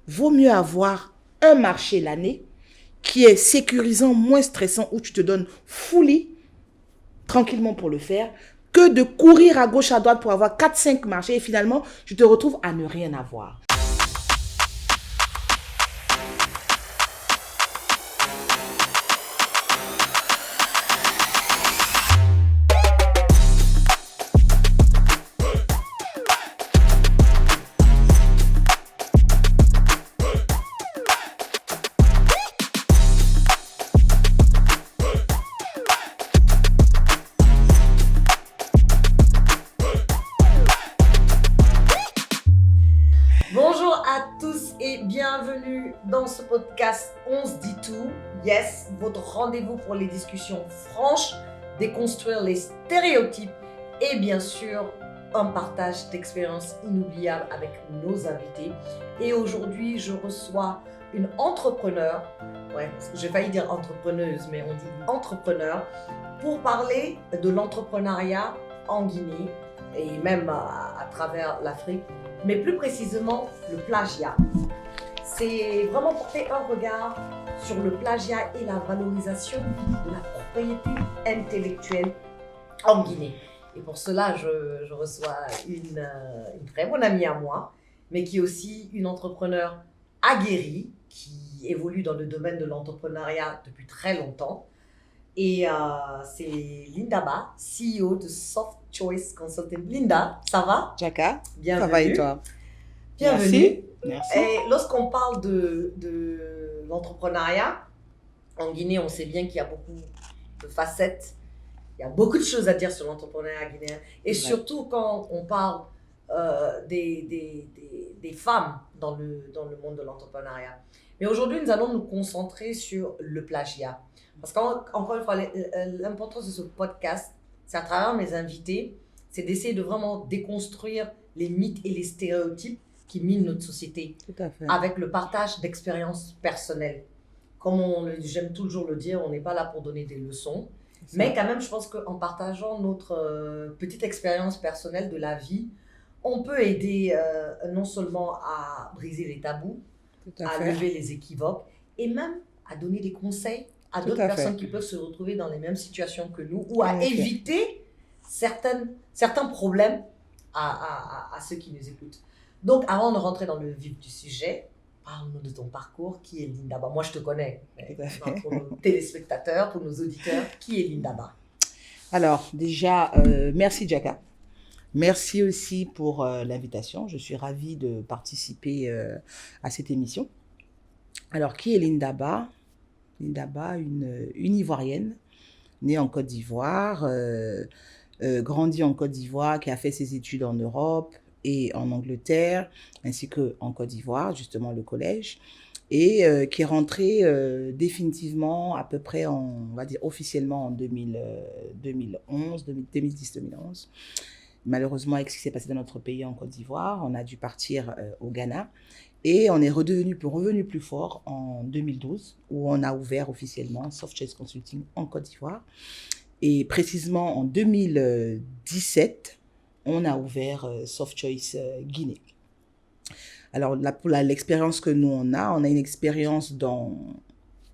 vaut mieux avoir un marché l'année qui est sécurisant, moins stressant, où tu te donnes fully, tranquillement pour le faire, que de courir à gauche, à droite pour avoir 4-5 marchés et finalement, tu te retrouves à ne rien avoir. Bonjour à tous et bienvenue dans ce podcast On se dit tout. Yes, votre rendez-vous pour les discussions franches, déconstruire les stéréotypes et bien sûr un partage d'expériences inoubliables avec nos invités. Et aujourd'hui, je reçois une entrepreneur, j'ai failli dire entrepreneuse, mais on dit entrepreneur, pour parler de l'entrepreneuriat en Guinée et même à travers l'Afrique. Mais plus précisément le plagiat. C'est vraiment porter un regard sur le plagiat et la valorisation de la propriété intellectuelle en Guinée. Et pour cela, je reçois une très bonne amie à moi, mais qui est aussi une entrepreneure aguerrie, qui évolue dans le domaine de l'entrepreneuriat depuis très longtemps. Et c'est Linda Ba, CEO de Soft Choice Consulting. Linda, ça va? Jaka, Bienvenue. ça va et toi? Bienvenue. Merci. Et lorsqu'on parle de l'entrepreneuriat, en Guinée, on sait bien qu'il y a beaucoup de facettes. Il y a beaucoup de choses à dire sur l'entrepreneuriat guinéen. Et surtout quand on parle des femmes dans le monde de l'entrepreneuriat. Mais aujourd'hui, nous allons nous concentrer sur le plagiat. Parce qu'encore une fois, l'importance de ce podcast, c'est à travers mes invités, c'est d'essayer de vraiment déconstruire les mythes et les stéréotypes qui minent notre société. Tout à fait. Avec le partage d'expériences personnelles. Comme j'aime toujours le dire, on n'est pas là pour donner des leçons. Mais quand même, je pense qu'en partageant notre petite expérience personnelle de la vie, on peut aider non seulement à briser les tabous, à lever les équivoques et même à donner des conseils à d'autres personnes qui peuvent se retrouver dans les mêmes situations que nous ou à éviter certains problèmes à ceux qui nous écoutent. Donc, avant de rentrer dans le vif du sujet, parle-nous de ton parcours. Qui est Linda Ba? Moi, je te connais. Pour nos téléspectateurs, pour nos auditeurs, qui est Linda Ba? Alors, déjà, merci Jaka. Merci aussi pour l'invitation. Je suis ravie de participer à cette émission. Alors, qui est Linda Ba? Linda Ba, une Ivoirienne, née en Côte d'Ivoire, grandie en Côte d'Ivoire, qui a fait ses études en Europe et en Angleterre, ainsi qu'en Côte d'Ivoire, justement le collège, et qui est rentrée définitivement à peu près, on va dire officiellement en 2010-2011. Malheureusement, avec ce qui s'est passé dans notre pays en Côte d'Ivoire, on a dû partir au Ghana. Et on est revenu plus fort en 2012, où on a ouvert officiellement Soft Choice Consulting en Côte d'Ivoire. Et précisément en 2017, on a ouvert Soft Choice Guinée. Alors, pour l'expérience que nous, on a une expérience dans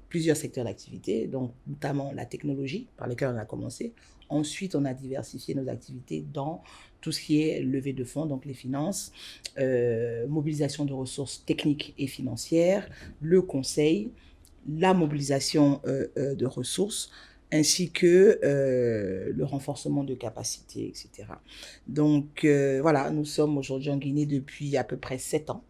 plusieurs secteurs d'activité, donc notamment la technologie, par lesquels on a commencé. Ensuite, on a diversifié nos activités dans tout ce qui est levée de fonds, donc les finances, mobilisation de ressources techniques et financières, le conseil, la mobilisation de ressources, ainsi que le renforcement de capacités, etc. Donc, voilà, nous sommes aujourd'hui en Guinée depuis à peu près 7 ans.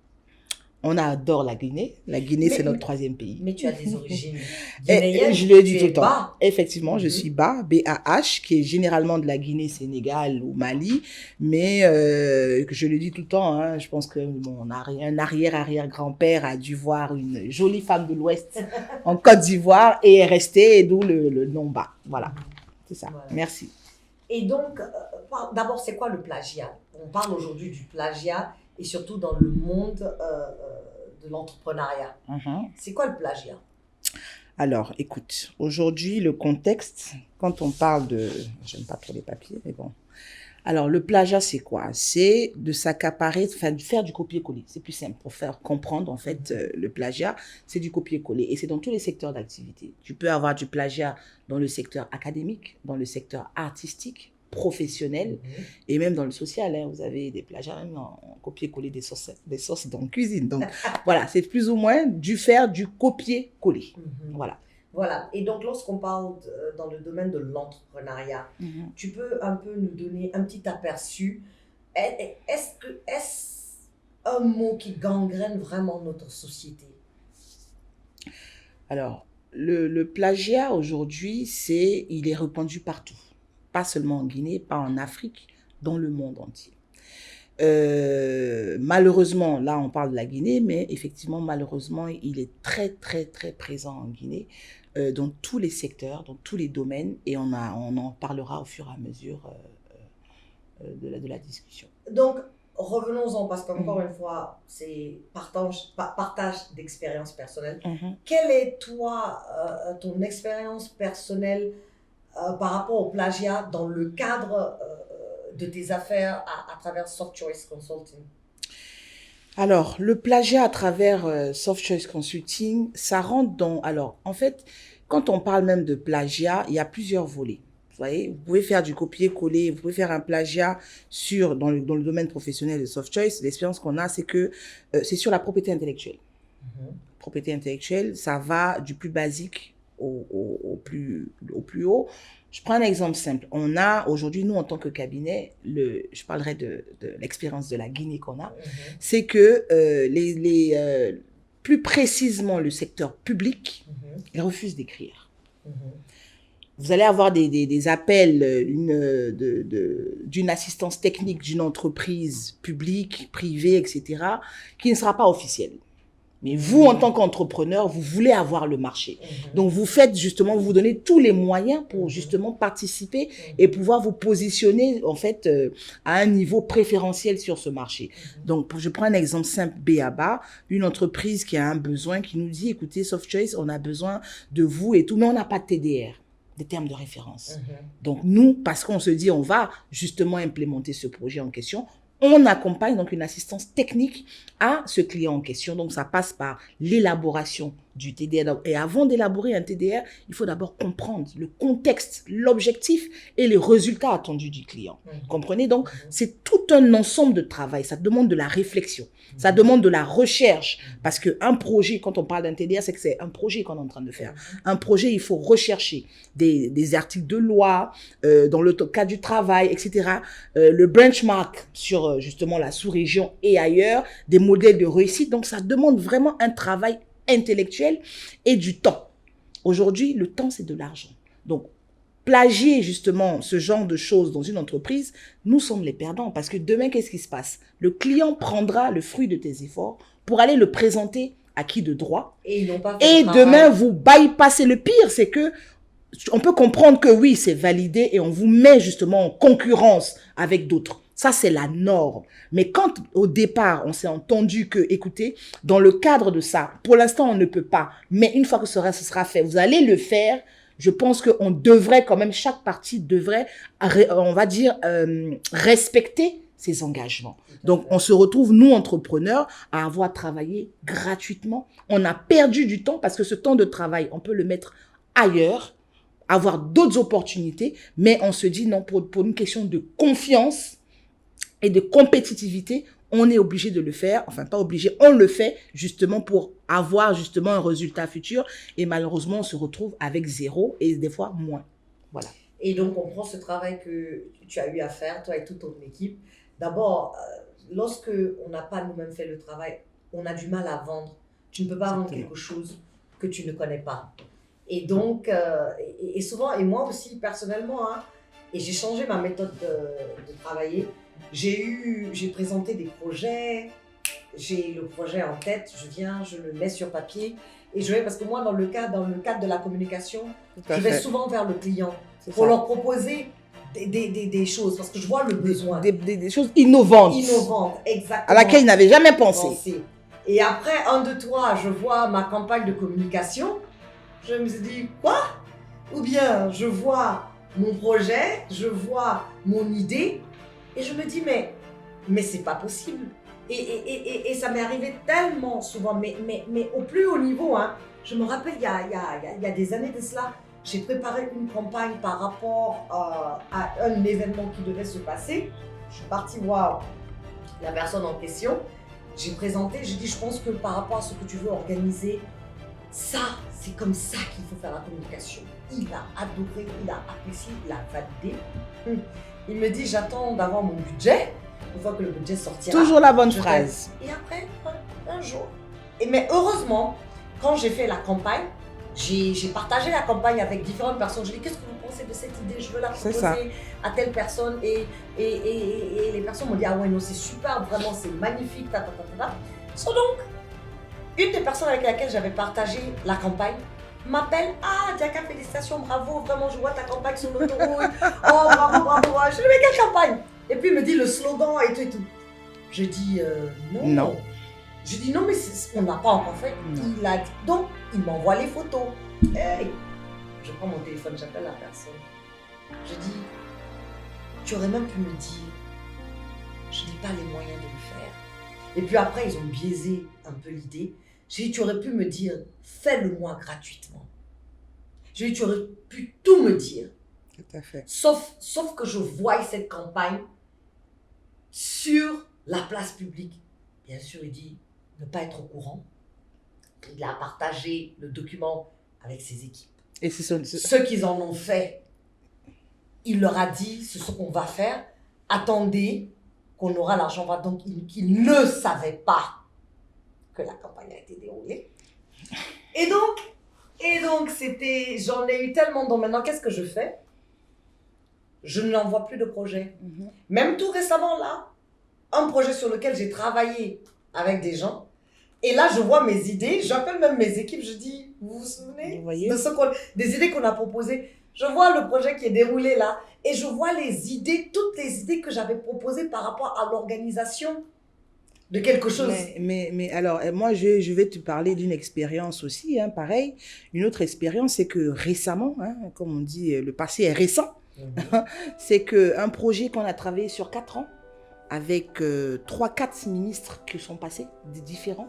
On adore la Guinée. La Guinée, c'est notre 3e pays. Mais tu as des origines guinéennes. Je le dis tout le temps. Ba. Effectivement, je suis Ba, B-A-H, qui est généralement de la Guinée, Sénégal ou Mali. Mais je le dis tout le temps, hein, je pense que un arrière-arrière-grand-père a dû voir une jolie femme de l'Ouest en Côte d'Ivoire et est restée, d'où le nom Ba. Voilà, c'est ça. Voilà. Merci. Et donc, d'abord, c'est quoi le plagiat? On parle aujourd'hui du plagiat et surtout dans le monde de l'entrepreneuriat. C'est quoi le plagiat? Alors, écoute, aujourd'hui, le contexte, quand on parle de... J'aime pas trop les papiers, mais bon. Alors, le plagiat, c'est quoi? C'est de s'accaparer, enfin, de faire du copier-coller. C'est plus simple pour faire comprendre, en fait, le plagiat, c'est du copier-coller. Et c'est dans tous les secteurs d'activité. Tu peux avoir du plagiat dans le secteur académique, dans le secteur artistique, professionnel, et même dans le social. Hein, vous avez des plagiats même en copier-coller des sauces dans la cuisine. Donc, voilà, c'est plus ou moins faire du copier-coller. Voilà. Voilà, et donc lorsqu'on parle dans le domaine de l'entrepreneuriat, tu peux un peu nous donner un petit aperçu. Est-ce un mot qui gangrène vraiment notre société? Alors, le plagiat aujourd'hui, il est répandu partout. Pas seulement en Guinée, pas en Afrique, dans le monde entier. Malheureusement, là on parle de la Guinée, mais effectivement, malheureusement, il est très, très, très présent en Guinée, dans tous les secteurs, dans tous les domaines, et on en parlera au fur et à mesure de la discussion. Donc, revenons-en, parce qu'encore une fois, c'est partage d'expérience personnelle. Quelle est, toi, ton expérience personnelle par rapport au plagiat dans le cadre de tes affaires à travers Soft Choice Consulting? Alors, le plagiat à travers Soft Choice Consulting, ça rentre dans... Alors, en fait, quand on parle même de plagiat, il y a plusieurs volets. Vous voyez, vous pouvez faire du copier-coller, vous pouvez faire un plagiat dans le domaine professionnel de Soft Choice. L'expérience qu'on a, c'est que c'est sur la propriété intellectuelle. Propriété intellectuelle, ça va du plus basique au plus haut. Je prends un exemple simple. On a aujourd'hui, nous, en tant que cabinet, je parlerai de l'expérience de la Guinée qu'on a, c'est que plus précisément le secteur public, il refuse d'écrire. Vous allez avoir des appels d'une assistance technique d'une entreprise publique, privée, etc., qui ne sera pas officielle. Mais vous, en tant qu'entrepreneur, vous voulez avoir le marché. Donc, vous vous donnez tous les moyens pour justement participer et pouvoir vous positionner, en fait, à un niveau préférentiel sur ce marché. Donc, je prends un exemple simple, B.A.B.A., une entreprise qui a un besoin, qui nous dit, écoutez, Soft Choice, on a besoin de vous et tout, mais on n'a pas de TDR, des termes de référence. Donc, nous, parce qu'on se dit, on va justement implémenter ce projet en question, on accompagne donc une assistance technique à ce client en question. Donc, ça passe par l'élaboration du TDR. Et avant d'élaborer un TDR, il faut d'abord comprendre le contexte, l'objectif et les résultats attendus du client. Comprenez? Donc, c'est tout un ensemble de travail. Ça demande de la réflexion. Ça demande de la recherche. Parce qu'un projet, quand on parle d'un TDR, c'est que c'est un projet qu'on est en train de faire. Un projet, il faut rechercher des articles de loi, dans le cas du travail, etc. Le benchmark sur justement la sous-région et ailleurs, des modèles de réussite. Donc, ça demande vraiment un travail intellectuel et du temps. Aujourd'hui, le temps, c'est de l'argent. Donc, plagier justement ce genre de choses dans une entreprise, nous sommes les perdants parce que demain, qu'est-ce qui se passe? Le client prendra le fruit de tes efforts pour aller le présenter à qui de droit. Et ils n'ont pas fait et demain, vous bypassez. Le pire, c'est que on peut comprendre que oui, c'est validé et on vous met justement en concurrence avec d'autres. Ça, c'est la norme. Mais quand, au départ, on s'est entendu que, écoutez, dans le cadre de ça, pour l'instant, on ne peut pas. Mais une fois que ce sera fait, vous allez le faire. Je pense qu'on devrait quand même, chaque partie devrait, on va dire, respecter ses engagements. Donc, on se retrouve, nous, entrepreneurs, à avoir travaillé gratuitement. On a perdu du temps parce que ce temps de travail, on peut le mettre ailleurs, avoir d'autres opportunités, mais on se dit non, pour une question de confiance et de compétitivité, on est obligé de le faire, enfin pas obligé, on le fait justement pour avoir justement un résultat futur et malheureusement on se retrouve avec 0 et des fois moins. Voilà. Et donc on prend ce travail que tu as eu à faire, toi et toute ton équipe. D'abord, lorsque on n'a pas nous-mêmes fait le travail, on a du mal à vendre. Tu ne peux pas vendre quelque chose que tu ne connais pas. Et donc, et souvent, et moi aussi personnellement, et j'ai changé ma méthode de travailler. J'ai présenté des projets, j'ai le projet en tête, je le mets sur papier et parce que moi dans le cadre de la communication, je vais souvent vers le client pour leur proposer des choses parce que je vois le besoin. Des choses innovantes. Innovantes, exactement. À laquelle ils n'avaient jamais pensé. Et après, 1, 2, 3, je vois ma campagne de communication, je me suis dit, quoi? Ou bien je vois mon projet, je vois mon idée, Et je me dis, mais c'est pas possible. Et ça m'est arrivé tellement souvent, mais au plus haut niveau, hein. Je me rappelle, il y a des années de cela, j'ai préparé une campagne par rapport à un événement qui devait se passer. Je suis partie voir la personne en question. J'ai présenté, j'ai dit, je pense que par rapport à ce que tu veux organiser, ça, c'est comme ça qu'il faut faire la communication. Il a adoré, il a apprécié, il a validé. Il me dit, j'attends d'avoir mon budget. Une fois que le budget sortira. Toujours la bonne phrase. Et après, un jour. Mais heureusement, quand j'ai fait la campagne, j'ai partagé la campagne avec différentes personnes. Je dis, qu'est-ce que vous pensez de cette idée? Je veux la proposer à telle personne. Et les personnes m'ont dit, ah ouais, non, c'est super, vraiment, c'est magnifique. So donc, une des personnes avec laquelle j'avais partagé la campagne m'appelle, ah, Diaka, félicitations, bravo, vraiment, je vois ta campagne sur l'autoroute. Oh, bravo, bravo. Je lui dis, mais quelle campagne? Et puis il me dit le slogan et tout et tout. Je dis non. Je dis non, mais on n'a pas encore fait. Non. Il a dit, donc il m'envoie les photos. Je prends mon téléphone, j'appelle la personne. Je dis, tu aurais même pu me dire, je n'ai pas les moyens de le faire. Et puis après, ils ont biaisé un peu l'idée. J'ai dit, tu aurais pu me dire, fais-le-moi gratuitement. J'ai dit, tu aurais pu tout me dire. Tout à fait. Sauf que je voyais cette campagne sur la place publique. Bien sûr, il dit ne pas être au courant. Il a partagé le document avec ses équipes. Et Ceux qui en ont fait, il leur a dit, c'est ce qu'on va faire. Attendez qu'on aura l'argent. Donc, ils ne savaient pas que la campagne a été déroulée. Et donc j'en ai eu tellement. Donc maintenant, qu'est-ce que je fais? Je n'envoie plus de projet. Même tout récemment, là, un projet sur lequel j'ai travaillé avec des gens. Et là, je vois mes idées. J'appelle même mes équipes. Je dis, vous vous souvenez des idées qu'on a proposées? Je vois le projet qui est déroulé là. Et je vois toutes les idées que j'avais proposées par rapport à l'organisation de quelque chose. Mais alors, moi, je vais te parler d'une expérience aussi, hein, pareil. Une autre expérience, c'est que récemment, hein, comme on dit, le passé est récent. C'est qu'un projet qu'on a travaillé sur 4 ans, avec 3-4 ministres qui sont passés, des différents.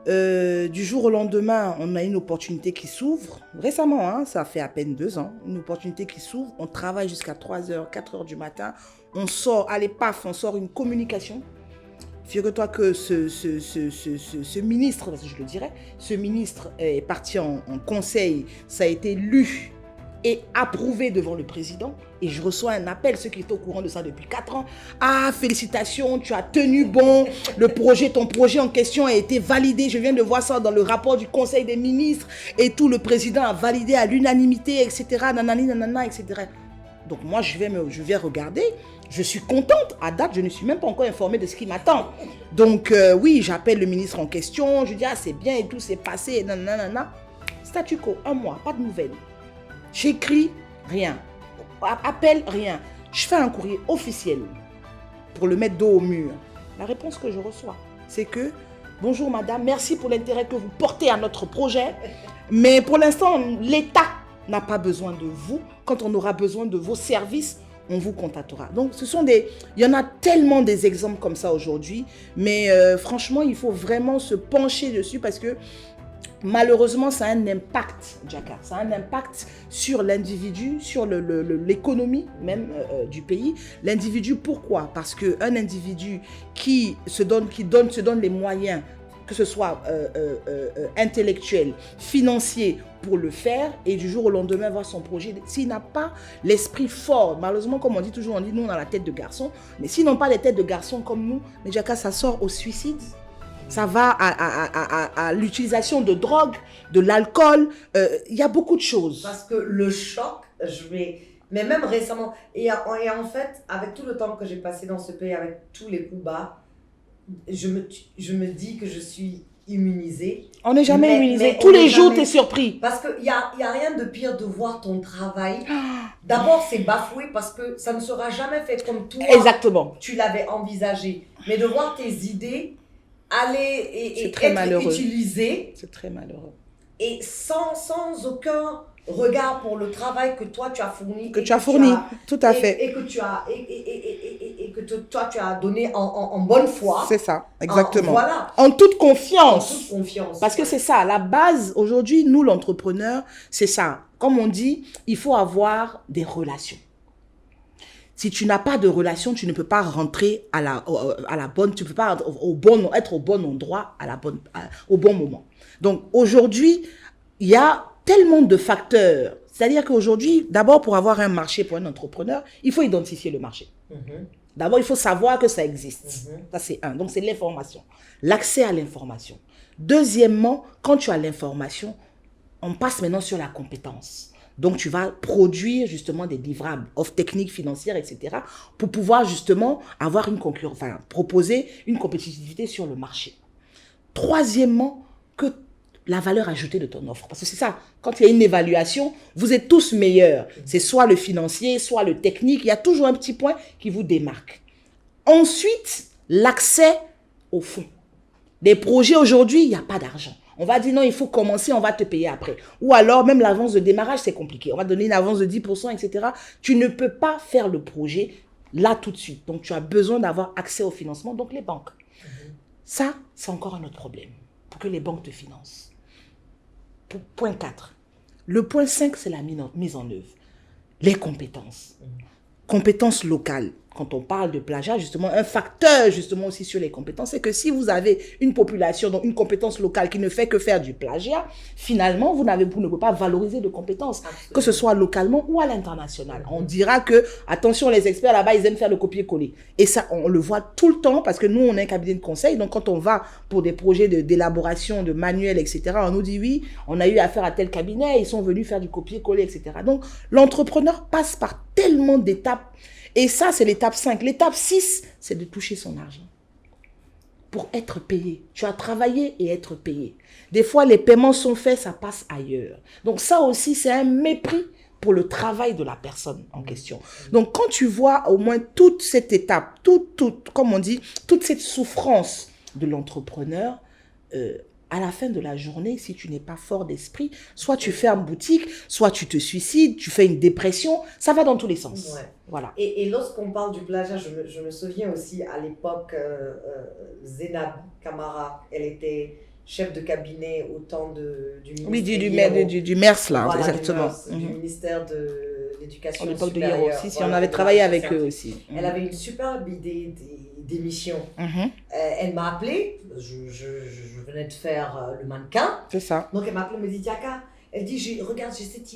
Du jour au lendemain, on a une opportunité qui s'ouvre. Récemment, hein, ça fait à peine 2 ans, une opportunité qui s'ouvre. On travaille jusqu'à 3h, 4h du matin. On sort, allez, paf, on sort une communication. Figure-toi que ce ministre, parce que je le dirais, ce ministre est parti en conseil, ça a été lu et approuvé devant le président. Et je reçois un appel, ceux qui étaient au courant de ça depuis 4 ans. Ah, félicitations, tu as tenu bon. Ton projet en question a été validé. Je viens de voir ça dans le rapport du Conseil des ministres. Et tout, le président a validé à l'unanimité, etc. Nanani, nanana, etc. Donc moi, je vais regarder. Je suis contente. À date, je ne suis même pas encore informée de ce qui m'attend. Donc oui, j'appelle le ministre en question. Je dis, ah, c'est bien et tout, c'est passé. Nanana. Statu quo, 1 mois, pas de nouvelles. J'écris, rien. Appel, rien. Je fais un courrier officiel pour le mettre dos au mur. La réponse que je reçois, c'est que « Bonjour madame, merci pour l'intérêt que vous portez à notre projet, mais pour l'instant, l'État n'a pas besoin de vous. Quand on aura besoin de vos services, on vous contactera. » Donc, il y en a tellement des exemples comme ça aujourd'hui, mais franchement, il faut vraiment se pencher dessus parce que malheureusement, ça a un impact, Diaka. Ça a un impact sur l'individu, sur l'économie même du pays. L'individu, pourquoi? Parce qu'un individu qui se donne les moyens, que ce soit intellectuel, financier, pour le faire, et du jour au lendemain voir son projet, s'il n'a pas l'esprit fort, malheureusement, comme on dit toujours, nous on a la tête de garçon, mais s'ils n'ont pas les têtes de garçon comme nous, mais Diaka, ça sort au suicide. Ça va à l'utilisation de drogue, de l'alcool. Il y a beaucoup de choses. Parce que le choc, mais même récemment, et en fait, avec tout le temps que j'ai passé dans ce pays, avec tous les coups bas, je me dis que je suis immunisée. On n'est jamais immunisé. Tous les jours, tu es surpris. Parce qu'il n'y a rien de pire de voir ton travail. D'abord, c'est bafoué parce que ça ne sera jamais fait comme toi. Exactement. Tu l'avais envisagé. Mais de voir tes idées aller et être utilisé. C'est très malheureux. et sans aucun regard pour le travail que toi tu as fourni. Tout à fait. Et que tu as, et que toi tu as donné en bonne foi. C'est ça, exactement. Voilà. En toute confiance. En toute confiance. Parce que c'est ça, la base, aujourd'hui, nous, l'entrepreneur, c'est ça. Comme on dit, il faut avoir des relations. Si tu n'as pas de relation, tu ne peux pas rentrer à la bonne, tu ne peux pas être au bon endroit au bon moment. Donc, aujourd'hui, il y a tellement de facteurs. C'est-à-dire qu'aujourd'hui, d'abord, pour avoir un marché pour un entrepreneur, il faut identifier le marché. D'abord, il faut savoir que ça existe. Ça, c'est un. Donc, c'est l'information. L'accès à l'information. Deuxièmement, quand tu as l'information, on passe maintenant sur la compétence. Donc, tu vas produire justement des livrables, offres techniques, financières, etc. pour pouvoir justement avoir proposer une compétitivité sur le marché. Troisièmement, que la valeur ajoutée de ton offre. Parce que c'est ça, quand il y a une évaluation, vous êtes tous meilleurs. C'est soit le financier, soit le technique. Il y a toujours un petit point qui vous démarque. Ensuite, l'accès au fonds. Des projets aujourd'hui, il n'y a pas d'argent. On va dire non, il faut commencer, on va te payer après. Ou alors, même l'avance de démarrage, c'est compliqué. On va donner une avance de 10%, etc. Tu ne peux pas faire le projet là tout de suite. Donc, tu as besoin d'avoir accès au financement, donc les banques. Ça, c'est encore un autre problème pour que les banques te financent. Point 4. Le point 5, c'est la mise en œuvre. Les compétences. Compétences locales. Quand on parle de plagiat, justement, un facteur justement aussi sur les compétences, c'est que si vous avez une population, donc une compétence locale qui ne fait que faire du plagiat, finalement, vous ne pouvez pas valoriser de compétences, absolument, que ce soit localement ou à l'international. On dira que, attention, les experts là-bas, ils aiment faire le copier-coller. Et ça, on le voit tout le temps parce que nous, on est un cabinet de conseil. Donc, quand on va pour des projets d'élaboration de manuels, etc., on nous dit oui, on a eu affaire à tel cabinet, ils sont venus faire du copier-coller, etc. Donc, l'entrepreneur passe par tellement d'étapes. Et ça, c'est l'étape 5. L'étape 6, c'est de toucher son argent. Pour être payé. Tu as travaillé et être payé. Des fois, les paiements sont faits, ça passe ailleurs. Donc ça aussi, c'est un mépris pour le travail de la personne en question. Donc quand tu vois au moins toute cette étape, comme on dit, toute cette souffrance de l'entrepreneur, à la fin de la journée, si tu n'es pas fort d'esprit, soit tu fermes boutique, soit tu te suicides, tu fais une dépression, ça va dans tous les sens. Ouais. Voilà. Et lorsqu'on parle du plagiat, je me souviens aussi à l'époque, Zénab Camara, elle était chef de cabinet au temps du ministère. Oui, du MERS, là, voilà, exactement. Du ministère de l'Éducation supérieure. À l'époque de Hier aussi, si on avait travaillé avec eux aussi. Elle avait une superbe idée d'émission. Elle m'a appelé, je venais de faire le mannequin. C'est ça. Donc elle m'a appelé, elle me dit Diaka, elle dit regarde, j'ai cette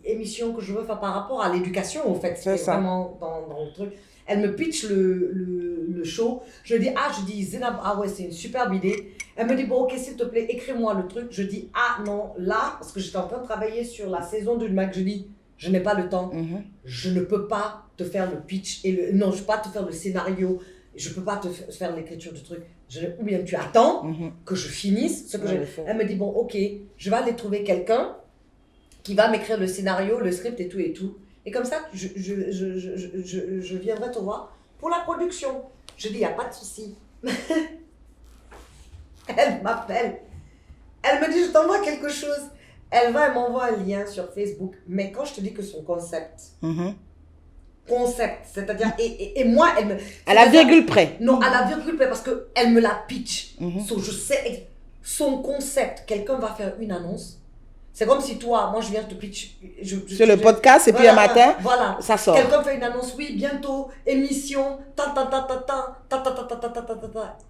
émission que je veux faire par rapport à l'éducation, au fait. C'est ça. Vraiment dans le truc. Elle me pitch le show. Je dis Zénab, ah ouais, c'est une superbe idée. Elle me dit, bon, ok, s'il te plaît, écris-moi le truc. Je dis, ah non, là, parce que j'étais en train de travailler sur la saison du Mac, je dis, je n'ai pas le temps. Je ne peux pas te faire le pitch. Non, je ne peux pas te faire le scénario. Je ne peux pas te faire l'écriture du truc. Ou bien tu attends que je finisse ce que j'ai fait. Elle me dit, bon, ok, je vais aller trouver quelqu'un qui va m'écrire le scénario, le script et tout et tout. Et comme ça, je viendrai te voir pour la production. Je dis, il n'y a pas de souci. Elle m'appelle. Elle me dit, je t'envoie quelque chose. Elle m'envoie un lien sur Facebook. Mais quand je te dis que son concept, c'est-à-dire, et moi, elle me... À la virgule près. Non, à la virgule près, parce qu'elle me la pitch. Je sais, son concept, quelqu'un va faire une annonce. C'est comme si toi, moi je viens te pitch. Sur le podcast, et puis un matin, ça sort. Quelqu'un fait une annonce, oui, bientôt, émission,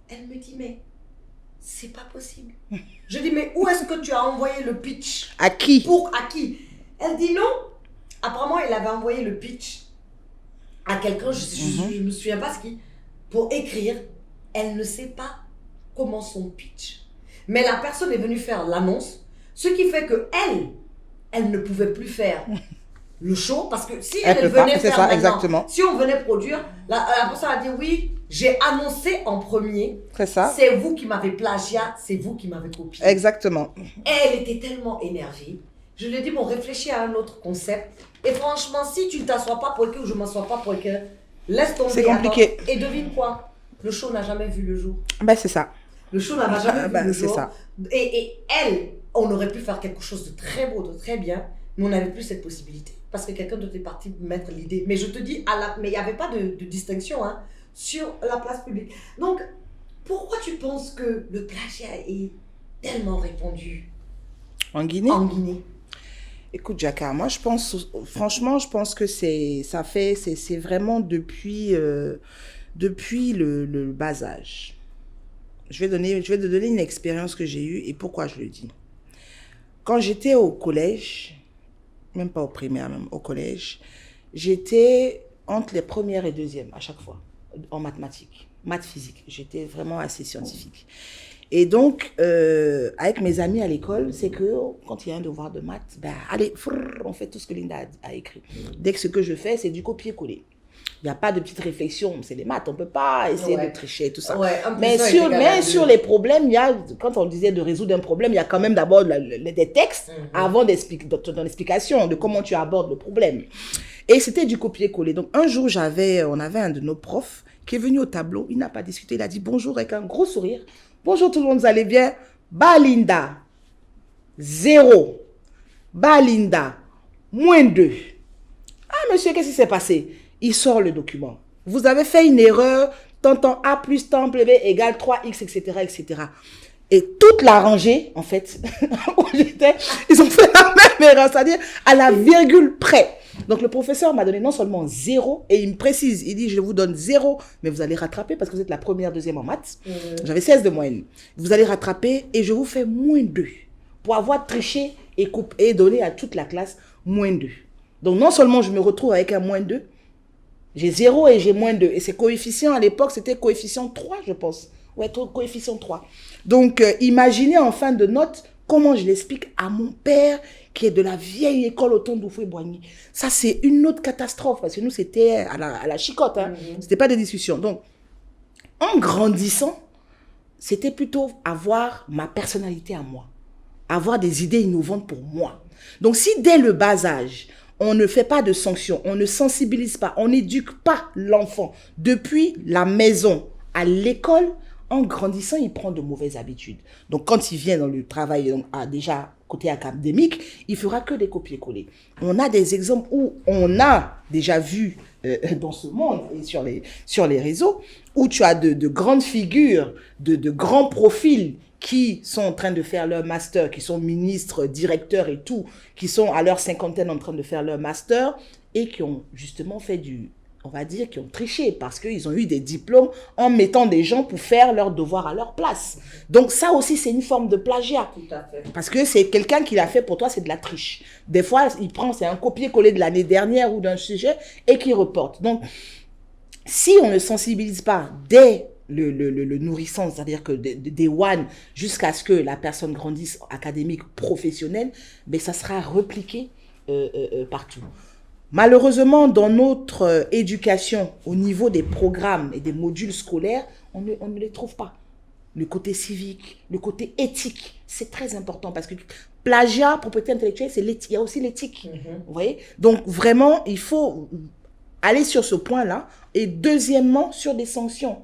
Elle me dit, mais c'est pas possible. Je dis, mais où est-ce que tu as envoyé le pitch? À qui? À qui? Elle dit non. Apparemment, elle avait envoyé le pitch à quelqu'un, je ne me souviens pas ce qui, pour écrire. Elle ne sait pas comment son pitch. Mais la personne est venue faire l'annonce. Ce qui fait que elle ne pouvait plus faire le show parce que si elle venait faire ça, maintenant, exactement. Si on venait produire, la personne a dit oui, j'ai annoncé en premier. C'est ça. C'est vous qui m'avez plagiat, c'est vous qui m'avez copié. Exactement. Elle était tellement énervée. Je lui ai dit bon, réfléchis à un autre concept. Et franchement, si tu ne t'assois pas pour écrire ou je ne m'assois pas pour écrire, laisse tomber. C'est compliqué. Et devine quoi? Le show n'a jamais vu le jour. Ben c'est ça. Le show n'a jamais vu le C'est jour. ça. Et elle, on aurait pu faire quelque chose de très beau, de très bien, mais on n'avait plus cette possibilité. Parce que quelqu'un d'autre est parti mettre l'idée. Mais je te dis, mais il n'y avait pas de distinction hein, sur la place publique. Donc, pourquoi tu penses que le plagiat est tellement répandu En Guinée? en Guinée? Écoute, Jaka, moi, franchement, je pense que c'est vraiment depuis le bas âge. Je vais te donner une expérience que j'ai eue et pourquoi je le dis. Quand j'étais au collège, même pas au primaire, même au collège, j'étais entre les premières et deuxièmes à chaque fois, en mathématiques, maths physique. J'étais vraiment assez scientifique. Et donc, avec mes amis à l'école, c'est que quand il y a un devoir de maths, ben, allez, on fait tout ce que Linda a écrit. Dès que ce que je fais, c'est du copier-coller. Il n'y a pas de petite réflexion, c'est les maths, on ne peut pas essayer de tricher et tout ça. Ouais, mais sur les problèmes, quand on disait de résoudre un problème, il y a quand même d'abord des textes avant ton explication de comment tu abordes le problème. Et c'était du copier-coller. Donc un jour, on avait un de nos profs qui est venu au tableau, il n'a pas discuté, il a dit bonjour avec un gros sourire. Bonjour tout le monde, vous allez bien? Balinda, 0. Balinda, -2. Ah monsieur, qu'est-ce qui s'est passé? Il sort le document. Vous avez fait une erreur, tant A plus tant B égale 3x, etc., etc. Et toute la rangée, en fait, où j'étais, ils ont fait la même erreur, c'est-à-dire à la virgule près. Donc le professeur m'a donné non seulement 0, et il me précise, il dit, je vous donne 0, mais vous allez rattraper parce que vous êtes la première, deuxième en maths. J'avais 16 de moyenne. Vous allez rattraper et je vous fais -2 pour avoir triché et donné à toute la classe -2. Donc non seulement je me retrouve avec un -2, j'ai 0 et j'ai -2. Et ces coefficients, à l'époque, c'était coefficient 3, je pense. Ouais, coefficient 3. Donc, imaginez en fin de note comment je l'explique à mon père qui est de la vieille école au temps d'Oufoué-Boigny. Ça, c'est une autre catastrophe parce que nous, c'était à la chicotte. Hein. C'était pas des discussions. Donc, en grandissant, c'était plutôt avoir ma personnalité à moi. Avoir des idées innovantes pour moi. Donc, si dès le bas âge, on ne fait pas de sanctions, on ne sensibilise pas, on n'éduque pas l'enfant depuis la maison à l'école, en grandissant, il prend de mauvaises habitudes. Donc, quand il vient dans le travail, donc, déjà côté académique, il fera que des copier-coller. On a des exemples où on a déjà vu dans ce monde et sur les réseaux, où tu as de grandes figures, de grands profils qui sont en train de faire leur master, qui sont ministres, directeurs et tout, qui sont à leur cinquantaine en train de faire leur master et qui ont justement fait on va dire, qui ont triché parce qu'ils ont eu des diplômes en mettant des gens pour faire leurs devoirs à leur place. Donc ça aussi, c'est une forme de plagiat. Tout à fait. Parce que c'est quelqu'un qui l'a fait pour toi, c'est de la triche. Des fois, c'est un copier-coller de l'année dernière ou d'un sujet et qui reporte. Donc, si on ne sensibilise pas dès le nourrissant, c'est-à-dire que des one jusqu'à ce que la personne grandisse académique, professionnelle, ben ça sera repliqué partout. Malheureusement, dans notre éducation, au niveau des programmes et des modules scolaires, on ne les trouve pas. Le côté civique, le côté éthique, c'est très important parce que plagiat, propriété intellectuelle, il y a aussi l'éthique. Vous voyez? Donc vraiment, il faut aller sur ce point-là. Et deuxièmement, sur des sanctions.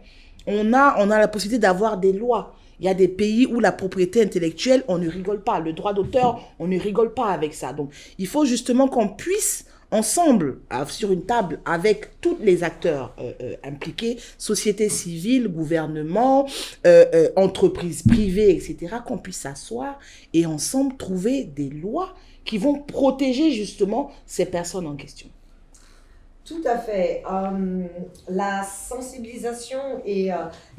On a la possibilité d'avoir des lois. Il y a des pays où la propriété intellectuelle, on ne rigole pas. Le droit d'auteur, on ne rigole pas avec ça. Donc, il faut justement qu'on puisse ensemble, sur une table, avec tous les acteurs impliqués, société civile, gouvernement, entreprises privées, etc., qu'on puisse s'asseoir et ensemble trouver des lois qui vont protéger justement ces personnes en question. Tout à fait. La sensibilisation et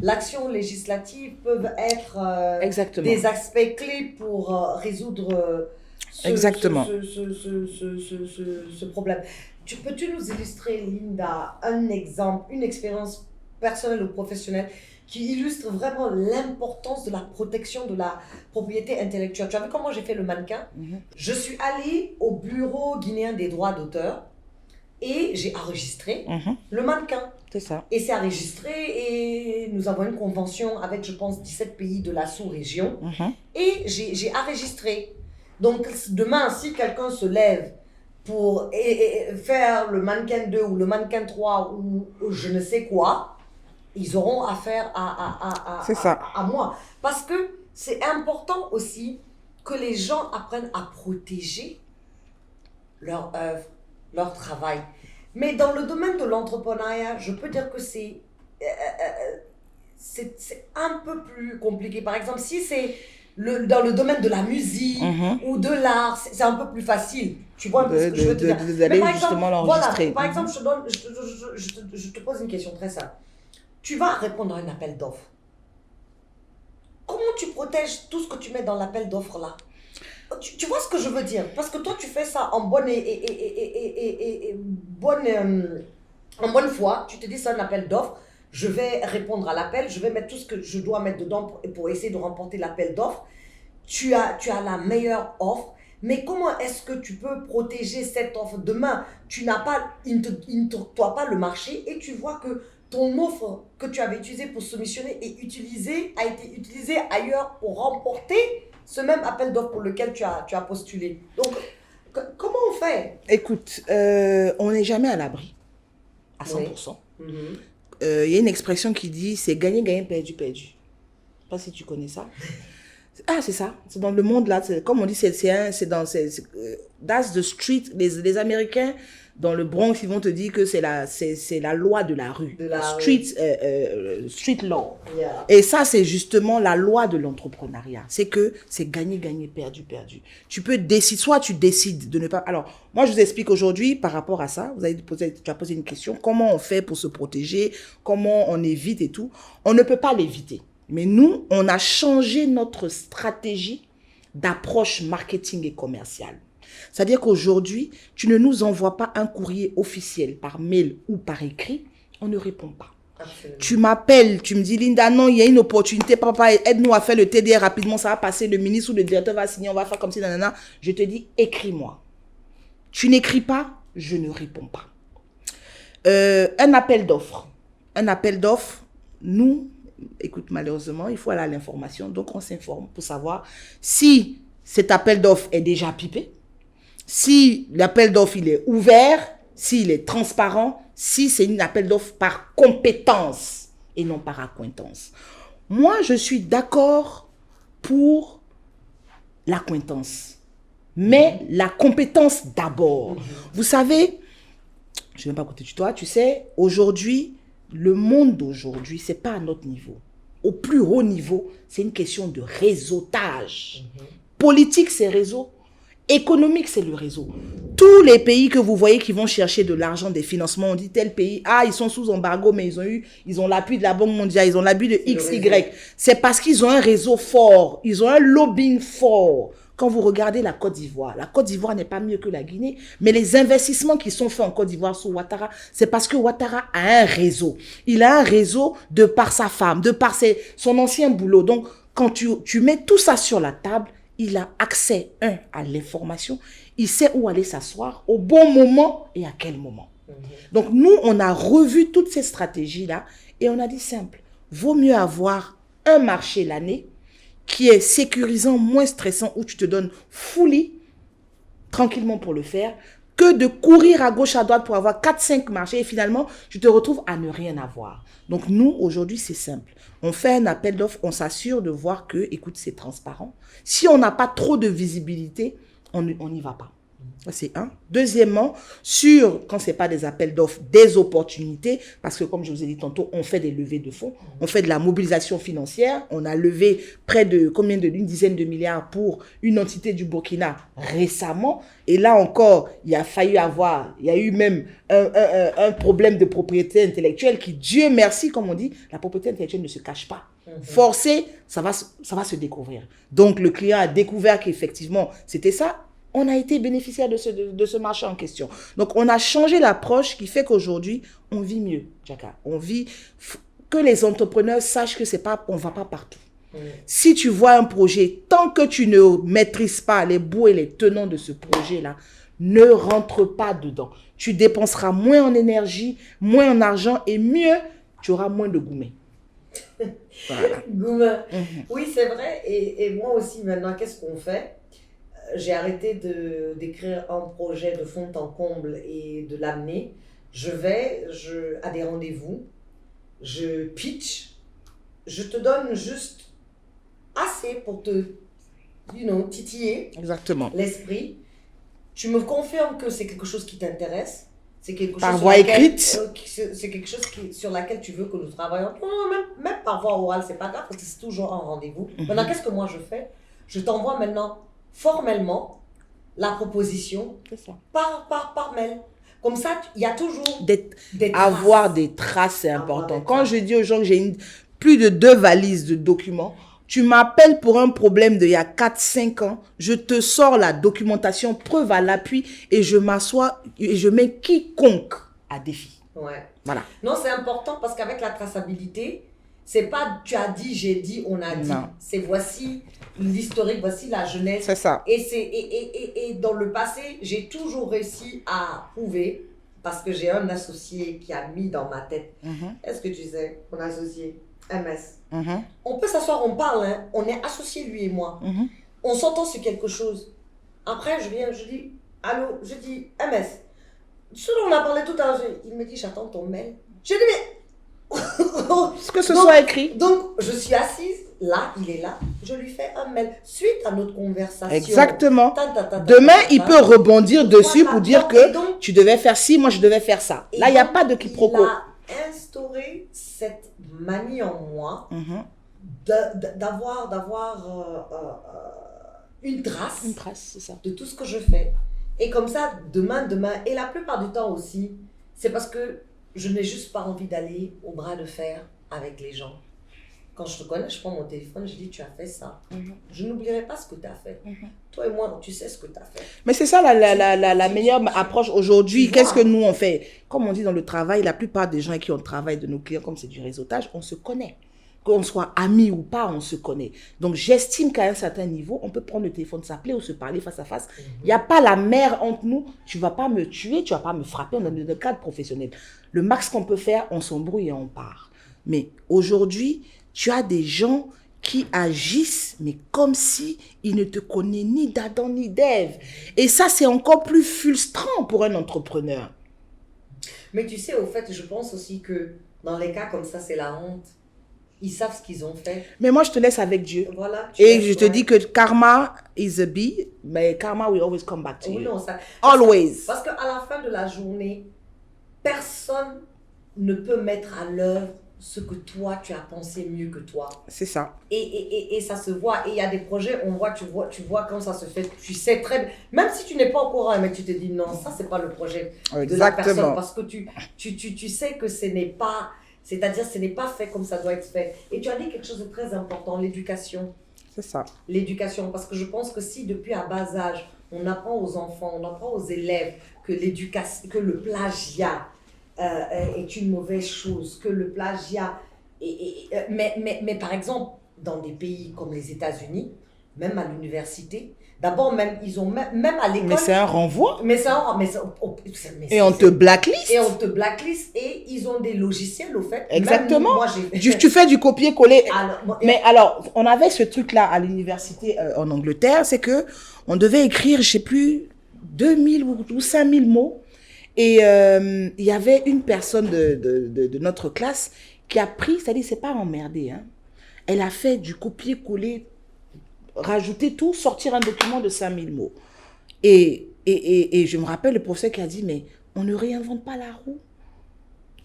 l'action législative peuvent être des aspects clés pour résoudre ce problème. Peux-tu nous illustrer, Linda, un exemple, une expérience personnelle ou professionnelle qui illustre vraiment l'importance de la protection de la propriété intellectuelle? Tu as vu comment j'ai fait le mannequin? Je suis allée au bureau guinéen des droits d'auteur et j'ai enregistré le mannequin. C'est ça. Et c'est enregistré et nous avons une convention avec, je pense, 17 pays de la sous-région. Et j'ai enregistré. Donc, demain, si quelqu'un se lève pour faire le mannequin 2 ou le mannequin 3 ou je ne sais quoi, ils auront affaire C'est ça. à moi. Parce que c'est important aussi que les gens apprennent à protéger leur œuvre, leur travail. Mais dans le domaine de l'entrepreneuriat, je peux dire que c'est un peu plus compliqué. Par exemple, si c'est dans le domaine de la musique ou de l'art, c'est un peu plus facile. Tu vois un peu ce que je veux te dire. D'aller justement l'enregistrer. Voilà, par exemple, je te pose une question très simple. Tu vas répondre à un appel d'offres. Comment tu protèges tout ce que tu mets dans l'appel d'offres là? Tu vois ce que je veux dire? Parce que toi, tu fais ça en bonne en bonne foi. Tu te dis, c'est un appel d'offres. Je vais répondre à l'appel. Je vais mettre tout ce que je dois mettre dedans pour essayer de remporter l'appel d'offres. Tu as la meilleure offre. Mais comment est-ce que tu peux protéger cette offre? Demain, tu n'as pas, il ne t'octroie pas le marché et tu vois que ton offre que tu avais utilisée pour soumissionner a été utilisée ailleurs pour remporter ce même appel d'offres pour lequel tu as postulé. Donc, comment on fait? Écoute, on n'est jamais à l'abri, à 100%. Oui. Y a une expression qui dit, c'est gagner, gagner, perdu, perdu. Je ne sais pas si tu connais ça. Ah, c'est ça. C'est dans le monde là. Comme on dit, that's the street. Les Américains, dans le Bronx, ils vont te dire que c'est la loi de la rue. Street law. Yeah. Et ça, c'est justement la loi de l'entrepreneuriat. C'est que c'est gagner, gagner, perdu, perdu. Tu peux décider, soit tu décides de ne pas... Alors, moi, je vous explique aujourd'hui par rapport à ça. Tu as posé une question. Comment on fait pour se protéger? Comment on évite et tout? On ne peut pas l'éviter. Mais nous, on a changé notre stratégie d'approche marketing et commerciale. C'est-à-dire qu'aujourd'hui, tu ne nous envoies pas un courrier officiel par mail ou par écrit, on ne répond pas. Absolument. Tu m'appelles, tu me dis, Linda, non, il y a une opportunité, papa, aide-nous à faire le TDR rapidement, ça va passer, le ministre ou le directeur va signer, on va faire comme si, nanana. Je te dis, écris-moi. Tu n'écris pas, je ne réponds pas. Un appel d'offres. Nous, écoute, malheureusement, il faut aller à l'information. Donc, on s'informe pour savoir si cet appel d'offres est déjà pipé, si l'appel d'offres, il est ouvert, s'il est transparent, si c'est un appel d'offres par compétence et non par accointance. Moi, je suis d'accord pour l'accointance, mais la compétence d'abord. Vous savez, je ne vais même pas côté de toi, tu sais, aujourd'hui, le monde d'aujourd'hui, ce n'est pas à notre niveau. Au plus haut niveau, c'est une question de réseautage. Politique, c'est réseau. Économique, c'est le réseau. Tous les pays que vous voyez qui vont chercher de l'argent, des financements, on dit tel pays, ah, ils sont sous embargo, mais ils ont l'appui de la Banque mondiale, ils ont l'appui de XY. C'est parce qu'ils ont un réseau fort, ils ont un lobbying fort. Quand vous regardez la Côte d'Ivoire n'est pas mieux que la Guinée, mais les investissements qui sont faits en Côte d'Ivoire sous Ouattara, c'est parce que Ouattara a un réseau. Il a un réseau de par sa femme, de par son ancien boulot. Donc, quand tu mets tout ça sur la table, il a accès, à l'information, il sait où aller s'asseoir, au bon moment et à quel moment. Donc, nous, on a revu toutes ces stratégies-là et on a dit simple, vaut mieux avoir un marché l'année qui est sécurisant, moins stressant, où tu te donnes fully, tranquillement pour le faire, que de courir à gauche, à droite pour avoir 4-5 marchés et finalement, tu te retrouves à ne rien avoir. Donc, nous, aujourd'hui, c'est simple. On fait un appel d'offres, on s'assure de voir que, écoute, c'est transparent. Si on n'a pas trop de visibilité, on n'y va pas. Ça, c'est un. Deuxièmement, quand ce n'est pas des appels d'offres, des opportunités, parce que comme je vous ai dit tantôt, on fait des levées de fonds, on fait de la mobilisation financière, on a levé près de une dizaine de milliards pour une entité du Burkina récemment, et là encore, il y a eu même un problème de propriété intellectuelle qui, Dieu merci, comme on dit, la propriété intellectuelle ne se cache pas. Forcé, ça va se découvrir. Donc, le client a découvert qu'effectivement, c'était ça. On a été bénéficiaire de ce marché en question. Donc, on a changé l'approche qui fait qu'aujourd'hui, on vit mieux, Jaka. On vit, que les entrepreneurs sachent que on ne va pas partout. Si tu vois un projet, tant que tu ne maîtrises pas les bouts et les tenants de ce projet-là, ne rentre pas dedans. Tu dépenseras moins en énergie, moins en argent et mieux, tu auras moins de gourmet. Voilà. Gourmet. Oui, c'est vrai. Et moi aussi, maintenant, qu'est-ce qu'on fait? J'ai arrêté d'écrire un projet de fond en comble et de l'amener. Je vais à des rendez-vous je pitch, je te donne juste assez pour te, titiller Exactement. l'esprit. Tu me confirmes que c'est quelque chose qui t'intéresse. C'est quelque chose Par sur voie laquelle- écrite. c'est quelque chose sur laquelle tu veux que nous travaillions. Non, même par voie orale, c'est pas grave parce que c'est toujours un rendez-vous. Maintenant, qu'est-ce que moi je fais? Je t'envoie maintenant formellement la proposition C'est ça. par mail. Comme ça, il y a toujours Des des traces. Avoir des traces, c'est Avoir important. des Quand traces. je dis aux gens que j'ai plus de 2 valises de documents, tu m'appelles pour un problème d'il y a 4-5 ans, je te sors la documentation, preuve à l'appui, et je m'assois et je mets quiconque à défi. Ouais. Voilà. Non, c'est important parce qu'avec la traçabilité, c'est pas tu as dit, j'ai dit, on a dit. Non. C'est voici l'historique, voici la jeunesse. C'est ça. Et dans le passé, j'ai toujours réussi à prouver, parce que j'ai un associé qui a mis dans ma tête. Est-ce que tu sais, mon associé, MS, on peut s'asseoir, on parle, hein, on est associés, lui et moi. On s'entend sur quelque chose. Après, je viens, je dis, allô, je dis, MS, ce dont on a parlé tout à l'heure, il me dit, j'attends ton mail. Je dis, mais... Ce que ce soit écrit. Donc, je suis assise, là, il est là, je lui fais un mail suite à notre conversation. Exactement. Ta. Demain, il peut rebondir dessus Voilà. pour dire Donc, que et donc- tu devais faire ci, moi je devais faire ça. Là, il n'y a donc, pas de quiproquo. Il a instauré cette manie en moi d'avoir une trace Une trace, c'est ça. de tout ce que je fais. Et comme ça, demain, et la plupart du temps aussi, c'est parce que je n'ai juste pas envie d'aller au bras de fer avec les gens. Quand je te connais, je prends mon téléphone, je dis, tu as fait ça. Je n'oublierai pas ce que tu as fait. Toi et moi, tu sais ce que tu as fait. Mais c'est ça la meilleure approche aujourd'hui. Tu Qu'est-ce vois. que nous on fait? Comme on dit dans le travail, la plupart des gens avec qui on travaille, de nos clients, comme c'est du réseautage, on se connaît. Qu'on soit amis ou pas, on se connaît. Donc j'estime qu'à un certain niveau, on peut prendre le téléphone, s'appeler ou se parler face à face. Il n'y a pas la mer entre nous. Tu ne vas pas me tuer, tu ne vas pas me frapper. On est dans le cadre professionnel. Le max qu'on peut faire, on s'embrouille et on part. Mais aujourd'hui, tu as des gens qui agissent, mais comme si ils ne te connaissent ni d'Adam ni d'Ève. Et ça, c'est encore plus frustrant pour un entrepreneur. Mais tu sais, au fait, je pense aussi que dans les cas comme ça, c'est la honte. Ils savent ce qu'ils ont fait. Mais moi, je te laisse avec Dieu. Voilà. Et je te dis que karma is a bee, mais karma will always come back to Oui, you. non, ça, Always. Parce qu'à la fin de la journée, personne ne peut mettre à l'œuvre ce que toi, tu as pensé mieux que toi. C'est ça. Et ça se voit. Et il y a des projets, tu vois quand ça se fait. Tu sais très bien. Même si tu n'es pas au courant, mais tu te dis non, ça, c'est pas le projet de la Exactement. personne. Parce que tu sais que ce n'est pas... C'est-à-dire, ce n'est pas fait comme ça doit être fait. Et tu as dit quelque chose de très important, l'éducation. C'est ça. L'éducation, parce que je pense que si depuis à bas âge, on apprend aux enfants, on apprend aux élèves que le plagiat est une mauvaise chose, que le plagiat mais par exemple, dans des pays comme les États-Unis, même à l'université, d'abord même ils ont même à l'école. Mais c'est un renvoi. Et on te blacklist. Et on te blacklist et ils ont des logiciels au fait. Exactement. Même moi, Tu fais du copier-coller. Alors, bon, Mais alors, on avait ce truc-là à l'université en Angleterre, c'est que on devait écrire, je sais plus, 2000 ou 5000 mots. Et il y avait une personne de notre classe qui a pris, c'est-à-dire, c'est pas emmerdé, hein. Elle a fait du copier-coller, rajouter tout, sortir un document de 5000 mots. Et je me rappelle le professeur qui a dit, mais on ne réinvente pas la roue.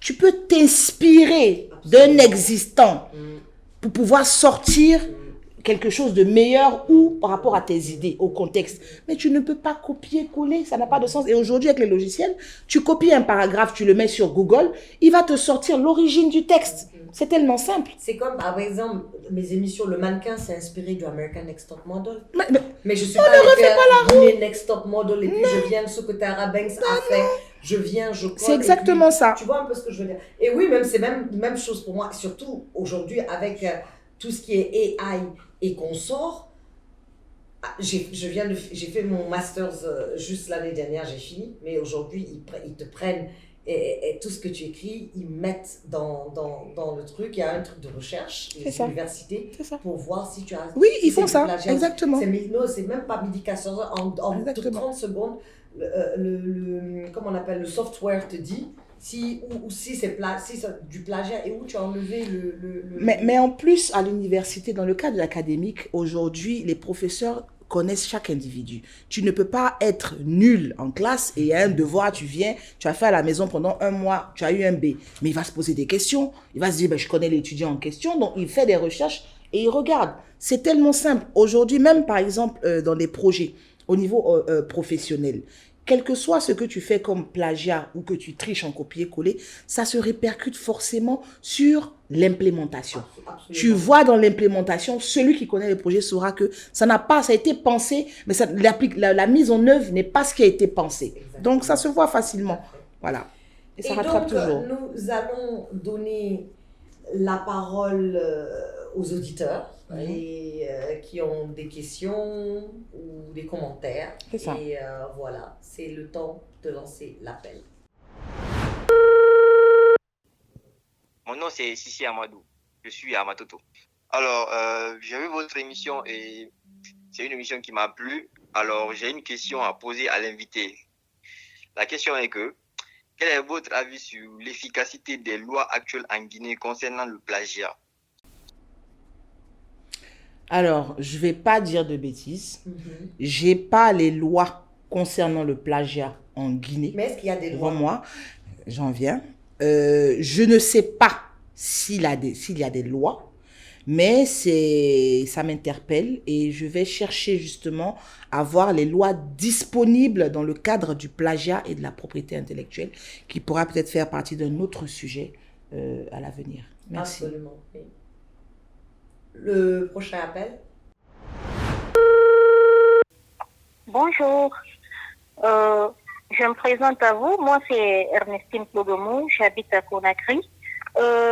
Tu peux t'inspirer d'un existant pour pouvoir sortir quelque chose de meilleur ou par rapport à tes idées, au contexte. Mais tu ne peux pas copier-coller, ça n'a pas de sens. Et aujourd'hui, avec les logiciels, tu copies un paragraphe, tu le mets sur Google, il va te sortir l'origine du texte. C'est tellement simple. C'est comme, par exemple, mes émissions, le mannequin s'est inspiré du American Next Top Model. Mais je suis pas allée faire Guinée Next Top Model et puis je viens de ce que Tara Banks a fait. Je viens, je colle. C'est exactement ça. Tu vois un peu ce que je veux dire. Et oui, même c'est même chose pour moi, surtout aujourd'hui avec tout ce qui est AI et qu'on sort. J'ai fait mon master's juste l'année dernière, j'ai fini, mais aujourd'hui ils te prennent et tout ce que tu écris, ils mettent dans le truc. Il y a un truc de recherche, les universités, pour voir si tu as... Oui, ils font ça, exactement. C'est même pas médication, en 30 secondes, comment on appelle, le software te dit ou si c'est du plagiat et où tu as enlevé Mais en plus, à l'université, dans le cadre académique, aujourd'hui, les professeurs connaissent chaque individu. Tu ne peux pas être nul en classe et il y a un devoir, tu viens, tu as fait à la maison pendant un mois, tu as eu un B. Mais il va se poser des questions, il va se dire, ben, je connais l'étudiant en question, donc il fait des recherches et il regarde. C'est tellement simple. Aujourd'hui, même par exemple, dans des projets au niveau professionnel, quel que soit ce que tu fais comme plagiat ou que tu triches en copier-coller, ça se répercute forcément sur l'implémentation. Tu vois dans l'implémentation, celui qui connaît le projet saura que ça a été pensé, mais la mise en œuvre n'est pas ce qui a été pensé. Exactement. Donc ça se voit facilement. Voilà. Et ça rattrape toujours. Nous allons donner la parole aux auditeurs et qui ont des questions ou des commentaires. C'est ça. Et voilà, c'est le temps de lancer l'appel. Mon nom c'est Sissi Amadou, je suis à Matoto. Alors, j'ai vu votre émission et c'est une émission qui m'a plu. Alors, j'ai une question à poser à l'invité. La question est que, quel est votre avis sur l'efficacité des lois actuelles en Guinée concernant le plagiat? Alors, je ne vais pas dire de bêtises. Je n'ai pas les lois concernant le plagiat en Guinée. Mais est-ce qu'il y a des lois? Devant moi, j'en viens. Je ne sais pas s'il y a des lois, mais ça m'interpelle et je vais chercher justement à voir les lois disponibles dans le cadre du plagiat et de la propriété intellectuelle, qui pourra peut-être faire partie d'un autre sujet à l'avenir. Merci. Absolument, oui. Le prochain appel. Bonjour, je me présente à vous. Moi, c'est Ernestine Plodomou, j'habite à Conakry.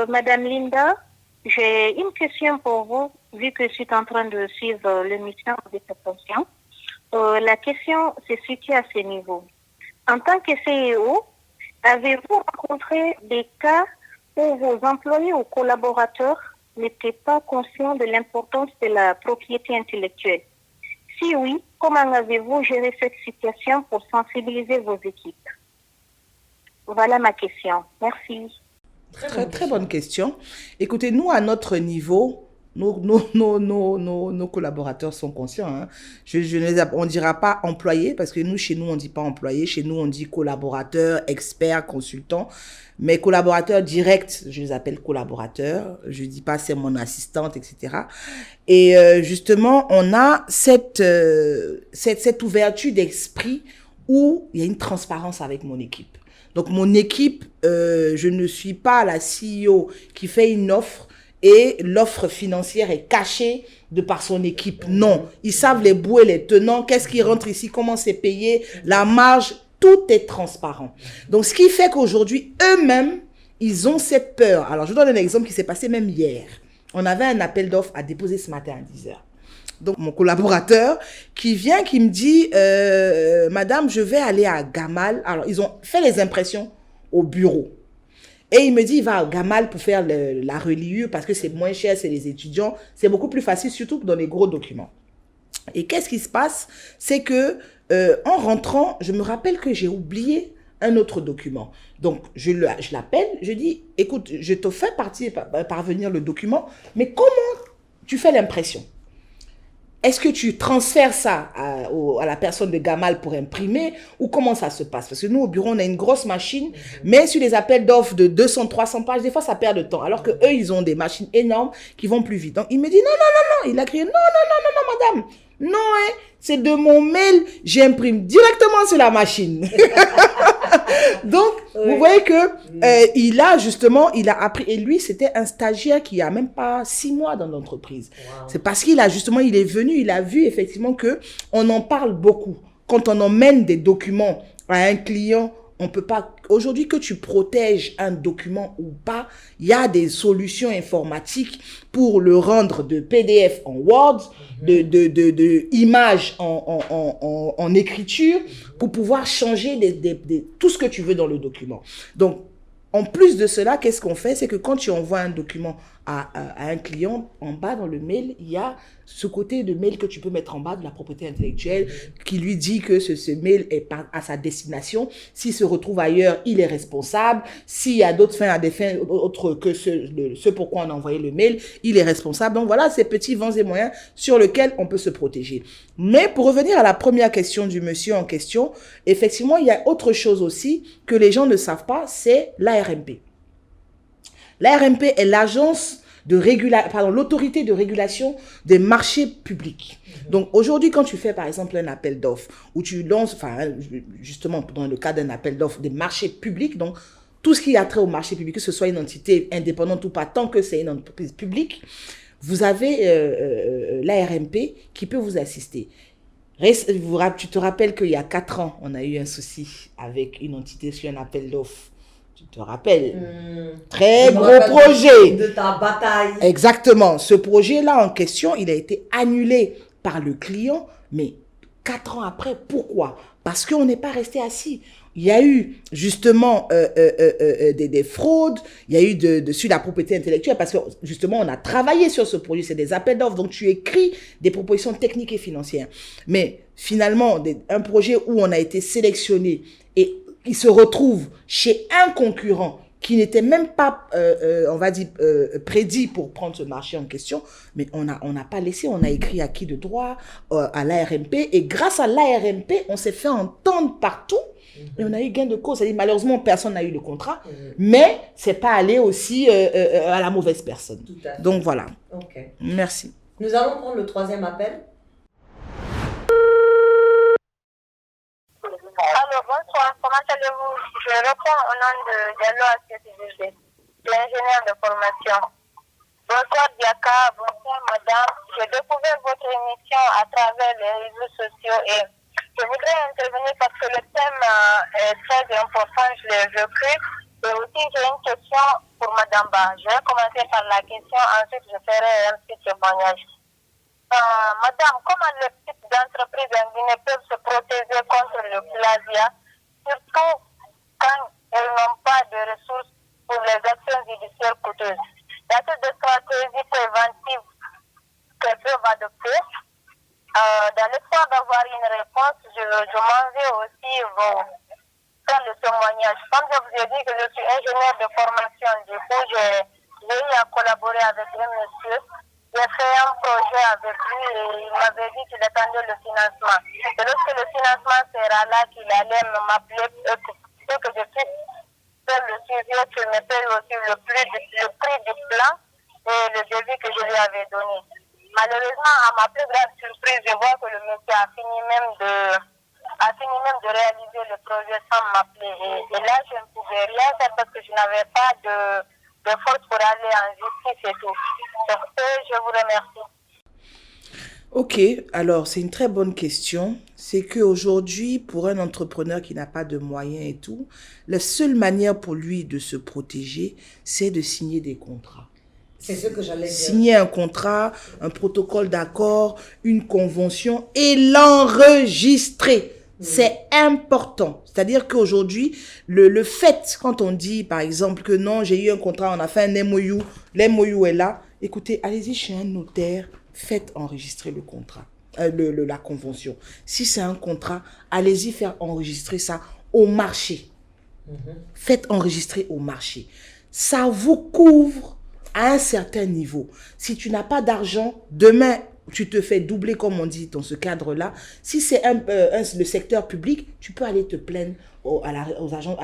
Madame Linda, j'ai une question pour vous, vu que je suis en train de suivre l'émission avec attention. La question se situe à ce niveau. En tant que CEO, avez-vous rencontré des cas où vos employés ou collaborateurs n'étaient pas conscients de l'importance de la propriété intellectuelle? Si oui, comment avez-vous géré cette situation pour sensibiliser vos équipes? Voilà ma question. Merci. Très bonne question. Écoutez, nous, à notre niveau, nos collaborateurs sont conscients. Hein. On ne dira pas employés, parce que chez nous, on ne dit pas employés. Chez nous, on dit collaborateurs, experts, consultants. Mes collaborateurs directs, je les appelle collaborateurs. Je ne dis pas c'est mon assistante, etc. Et justement, on a cette ouverture d'esprit où il y a une transparence avec mon équipe. Donc, mon équipe, je ne suis pas la CEO qui fait une offre et l'offre financière est cachée de par son équipe. Non, ils savent les bouts et les tenants, qu'est-ce qui rentre ici, comment c'est payé, la marge, tout est transparent. Donc, ce qui fait qu'aujourd'hui, eux-mêmes, ils ont cette peur. Alors, je vous donne un exemple qui s'est passé même hier. On avait un appel d'offres à déposer ce matin à 10h. Donc, mon collaborateur qui vient, qui me dit, Madame, je vais aller à Gamal. Alors, ils ont fait les impressions au bureau. Et il me dit, il va à Gamal pour faire la reliure parce que c'est moins cher, c'est les étudiants. C'est beaucoup plus facile, surtout dans les gros documents. Et qu'est-ce qui se passe? C'est que, en rentrant, je me rappelle que j'ai oublié un autre document. Donc, je l'appelle, je dis, écoute, je te fais parvenir le document, mais comment tu fais l'impression? Est-ce que tu transfères ça à la personne de Gamal pour imprimer ou comment ça se passe? Parce que nous, au bureau, on a une grosse machine, mais sur les appels d'offres de 200, 300 pages, des fois, ça perd de temps. Alors que eux, ils ont des machines énormes qui vont plus vite. Donc, il me dit, non. Il a crié, non, madame. Non, hein, c'est de mon mail, j'imprime directement sur la machine. Donc, vous voyez que il a appris. Et lui, c'était un stagiaire qui a même pas 6 mois dans l'entreprise. Wow. C'est parce il est venu, il a vu effectivement que on en parle beaucoup. Quand on emmène des documents à un client, on peut pas. Aujourd'hui, que tu protèges un document ou pas, il y a des solutions informatiques pour le rendre de PDF en Word, de images en écriture, pour pouvoir changer tout ce que tu veux dans le document. Donc, en plus de cela, qu'est-ce qu'on fait? C'est que quand tu envoies un document à un client, en bas dans le mail, il y a ce côté de mail que tu peux mettre en bas de la propriété intellectuelle qui lui dit que ce mail est à sa destination. S'il se retrouve ailleurs, il est responsable. S'il y a d'autres fins à des fins autres que ce pourquoi on a envoyé le mail, il est responsable. Donc voilà ces petits vents et moyens sur lesquels on peut se protéger. Mais pour revenir à la première question du monsieur en question, effectivement, il y a autre chose aussi que les gens ne savent pas, c'est l'ARMP. L'ARMP est l'autorité de régulation des marchés publics. Donc aujourd'hui, quand tu fais par exemple un appel d'offres, où tu lances, justement dans le cas d'un appel d'offres des marchés publics, donc tout ce qui a trait au marché public, que ce soit une entité indépendante ou pas, tant que c'est une entreprise publique, vous avez l'ARMP qui peut vous assister. Tu te rappelles qu'il y a 4 ans, on a eu un souci avec une entité sur un appel d'offres. Tu te rappelles, très gros projet. De ta bataille. Exactement. Ce projet-là en question, il a été annulé par le client, mais 4 ans après, pourquoi? Parce qu'on n'est pas resté assis. Il y a eu justement des fraudes, il y a eu sur la propriété intellectuelle, parce que justement, on a travaillé sur ce projet, c'est des appels d'offres, donc tu écris des propositions techniques et financières. Mais finalement, un projet où on a été sélectionné et il se retrouve chez un concurrent qui n'était même pas, on va dire, prédit pour prendre ce marché en question, mais on n'a pas laissé, on a écrit acquis de droit à l'ARMP, et grâce à l'ARMP, on s'est fait entendre partout, et on a eu gain de cause. C'est-à-dire, malheureusement, personne n'a eu le contrat, mais c'est pas allé aussi à la mauvaise personne. Tout à fait. Donc voilà. Ok. Merci. Nous allons prendre le 3e appel. Alors, bonsoir, comment allez-vous? Je réponds au nom de Diallo Assiette, l'ingénieur de formation. Bonsoir Diaka, bonsoir madame. J'ai découvert votre émission à travers les réseaux sociaux et je voudrais intervenir parce que le thème est très important, je cru. Et aussi, j'ai une question pour madame Ba. Je vais commencer par la question, ensuite je ferai un petit témoignage. Madame, comment les petites entreprises en Guinée peuvent se protéger contre le plagiat, surtout quand elles n'ont pas de ressources pour les actions judiciaires coûteuses? Y a-t-il des stratégies préventives qu'elles peuvent adopter? Dans l'espoir d'avoir une réponse, je m'en vais aussi faire le témoignage. Comme je vous ai dit que je suis ingénieur de formation, du coup, j'ai eu à collaborer avec un monsieur. J'ai fait un projet avec lui et il m'avait dit qu'il attendait le financement. Et lorsque le financement sera là, qu'il allait m'appeler pour que je puisse faire le suivi, qu'il me paye aussi le prix du plan et le devis que je lui avais donné. Malheureusement, à ma plus grande surprise, je vois que le monsieur a fini même de réaliser le projet sans m'appeler. Et là, je ne pouvais rien faire parce que je n'avais pas de force pour aller en justice et tout. Donc, je vous remercie. Ok, alors c'est une très bonne question. C'est qu'aujourd'hui, pour un entrepreneur qui n'a pas de moyens et tout, la seule manière pour lui de se protéger, c'est de signer des contrats. C'est ce que j'allais dire. Signer un contrat, un protocole d'accord, une convention et l'enregistrer. C'est important. C'est-à-dire qu'aujourd'hui, le fait, quand on dit, par exemple, que non, j'ai eu un contrat, on a fait un MOU, l'MOU est là, écoutez, allez-y chez un notaire, faites enregistrer le contrat, la convention. Si c'est un contrat, allez-y faire enregistrer ça au marché. Faites enregistrer au marché. Ça vous couvre à un certain niveau. Si tu n'as pas d'argent, demain, tu te fais doubler, comme on dit, dans ce cadre-là. Si c'est le secteur public, tu peux aller te plaindre à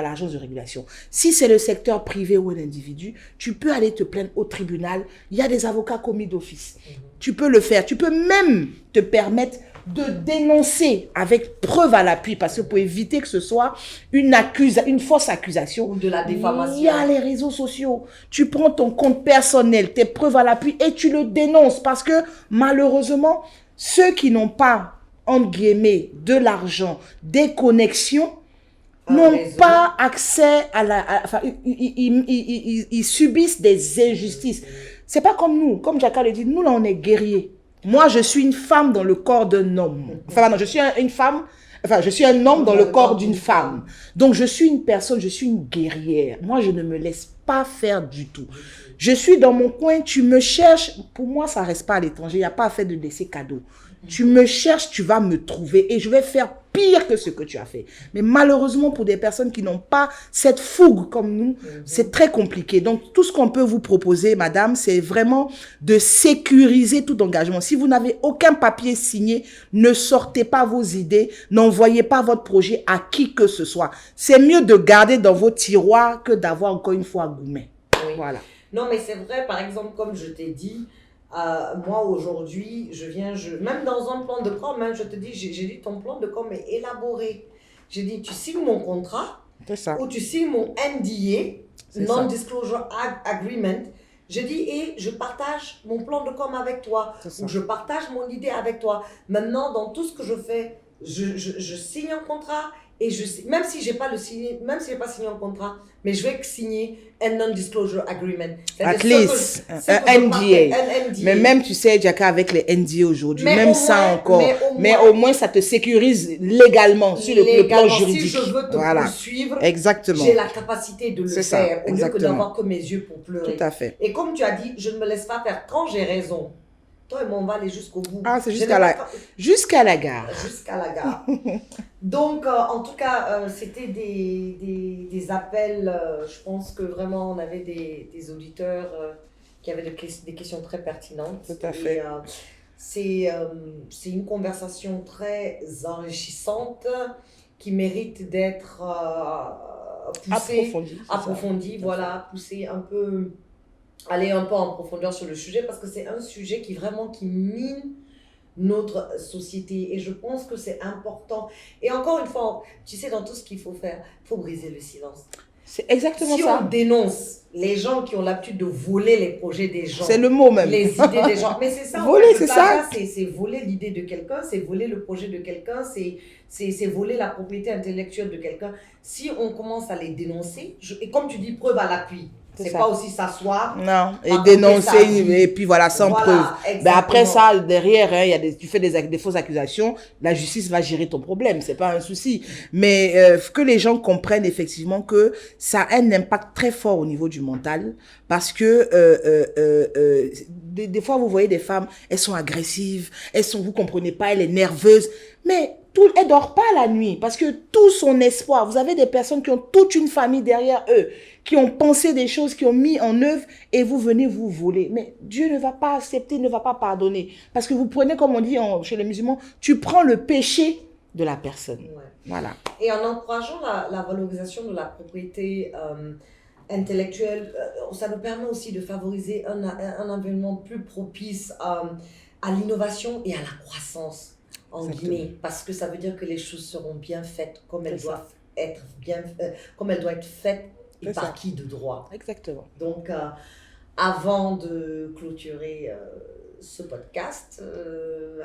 l'agence de régulation. Si c'est le secteur privé ou un individu, tu peux aller te plaindre au tribunal. Il y a des avocats commis d'office. Tu peux le faire. Tu peux même te permettre de dénoncer avec preuve à l'appui, parce que pour éviter que ce soit une fausse accusation. Ou de la diffamation. Il y a les réseaux sociaux. Tu prends ton compte personnel, tes preuves à l'appui et tu le dénonces, parce que malheureusement, ceux qui n'ont pas, entre guillemets, de l'argent, des connexions, n'ont pas accès ils subissent des injustices. C'est pas comme nous, comme Jaka le dit, nous là on est guerriers. Moi, je suis une femme dans le corps d'un homme. Enfin, non, je suis une femme enfin, je suis un homme dans le corps d'une femme. Donc, je suis une personne, je suis une guerrière. Moi, je ne me laisse pas faire du tout. Je suis dans mon coin, tu me cherches. Pour moi, ça ne reste pas à l'étranger. Il n'y a pas à faire de laisser cadeau. Tu me cherches, tu vas me trouver et je vais faire pire que ce que tu as fait. Mais malheureusement, pour des personnes qui n'ont pas cette fougue comme nous, c'est très compliqué. Donc, tout ce qu'on peut vous proposer, madame, c'est vraiment de sécuriser tout engagement. Si vous n'avez aucun papier signé, ne sortez pas vos idées, n'envoyez pas votre projet à qui que ce soit. C'est mieux de garder dans vos tiroirs que d'avoir encore une fois à goumer. Oui. Voilà. Non, mais c'est vrai, par exemple, comme je t'ai dit, moi aujourd'hui, même dans un plan de com, hein, je te dis, j'ai dit ton plan de com est élaboré. J'ai dit, tu signes mon contrat ou tu signes mon NDA, Non-Disclosure Agreement. J'ai dit, et je partage mon plan de com avec toi, ou je partage mon idée avec toi. Maintenant, dans tout ce que je fais, je signe un contrat. Et même si j'ai pas signé un contrat, mais je vais signer un non-disclosure agreement. At least, un NDA. Mais même, tu sais, Jaka, avec les NDA aujourd'hui, même ça encore. Mais au moins, ça te sécurise légalement sur le plan juridique. Si je veux te poursuivre, exactement. J'ai la capacité de le faire, au lieu que d'avoir que mes yeux pour pleurer. Tout à fait. Et comme tu as dit, je ne me laisse pas faire quand j'ai raison. Toi et moi, on va aller jusqu'au bout. Ah, c'est jusqu'à la gare. Jusqu'à la gare. Donc, en tout cas, c'était des appels. Je pense que vraiment, on avait des auditeurs qui avaient des questions très pertinentes. Tout à fait. Et, c'est une conversation très enrichissante qui mérite d'être poussée, approfondie, voilà, poussée un peu... aller un peu en profondeur sur le sujet parce que c'est un sujet qui mine notre société et je pense que c'est important. Et encore une fois, tu sais, dans tout ce qu'il faut faire, il faut briser le silence. C'est exactement ça. Si on dénonce les gens qui ont l'habitude de voler les projets des gens, c'est le mot même. Les idées des gens, mais c'est ça. Voler, c'est ça. C'est voler l'idée de quelqu'un, c'est voler le projet de quelqu'un, c'est voler la propriété intellectuelle de quelqu'un. Si on commence à les dénoncer, et comme tu dis, preuve à l'appui. C'est pas aussi s'asseoir. Non, et dénoncer, et puis voilà, sans preuve. Ben après ça, derrière, hein, tu fais des fausses accusations, la justice va gérer ton problème, c'est pas un souci. Mais que les gens comprennent effectivement que ça a un impact très fort au niveau du mental, parce que des fois, vous voyez des femmes, elles sont agressives, vous comprenez pas, elle est nerveuse, mais elle dort pas la nuit, parce que tout son espoir, vous avez des personnes qui ont toute une famille derrière eux, qui ont pensé des choses, qui ont mis en œuvre, et vous venez vous voler. Mais Dieu ne va pas accepter, ne va pas pardonner. Parce que vous prenez, comme on dit chez les musulmans, tu prends le péché de la personne. Ouais. Voilà. Et en encourageant la valorisation de la propriété intellectuelle, ça nous permet aussi de favoriser un environnement plus propice à l'innovation et à la croissance, en guillemets, parce que ça veut dire que les choses seront bien faites comme elles doivent être faites. Et par qui de droit. Exactement. Donc, avant de clôturer ce podcast,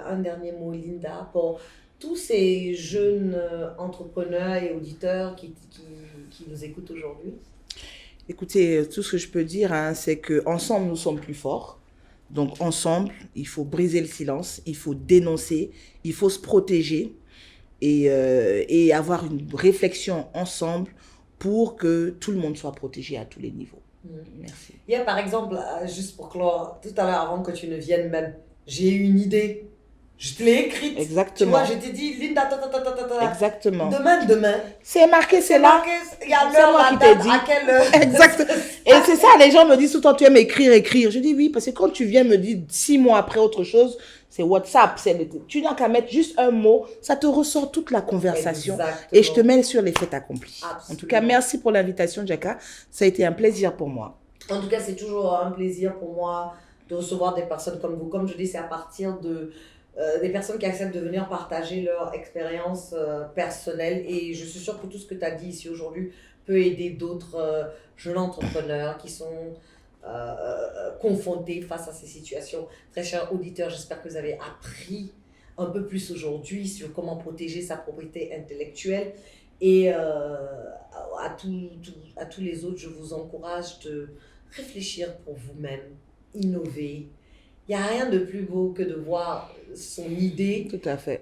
un dernier mot, Linda, pour tous ces jeunes entrepreneurs et auditeurs qui nous écoutent aujourd'hui. Écoutez, tout ce que je peux dire, hein, c'est qu'ensemble, nous sommes plus forts. Donc, ensemble, il faut briser le silence, il faut dénoncer, il faut se protéger et avoir une réflexion ensemble pour que tout le monde soit protégé à tous les niveaux. Merci. Il y a par exemple, juste pour clore, tout à l'heure avant que tu ne viennes même, j'ai eu une idée. Je te l'ai écrite. Exactement. Tu vois, je t'ai dit, Linda, exactement. Demain. C'est marqué, c'est là. Il y a l'heure, la date, à quelle heure. Exactement. Et c'est ça, les gens me disent tout le temps, tu aimes écrire. Je dis oui, parce que quand tu viens me dire 6 mois après autre chose, c'est WhatsApp. Tu n'as qu'à mettre juste un mot, ça te ressort toute la conversation. Exactement. Et je te mets sur les faits accomplis. Absolument. En tout cas, merci pour l'invitation, Jaka. Ça a été un plaisir pour moi. En tout cas, c'est toujours un plaisir pour moi de recevoir des personnes comme vous. Comme je dis, c'est à partir des personnes qui acceptent de venir partager leur expérience personnelle. Et je suis sûre que tout ce que tu as dit ici aujourd'hui peut aider d'autres jeunes entrepreneurs qui sont confrontés face à ces situations. Très chers auditeurs, j'espère que vous avez appris un peu plus aujourd'hui sur comment protéger sa propriété intellectuelle. Et à tous les autres, je vous encourage de réfléchir pour vous-même, innover. Il Il n'y a rien de plus beau que de voir son idée Tout à fait.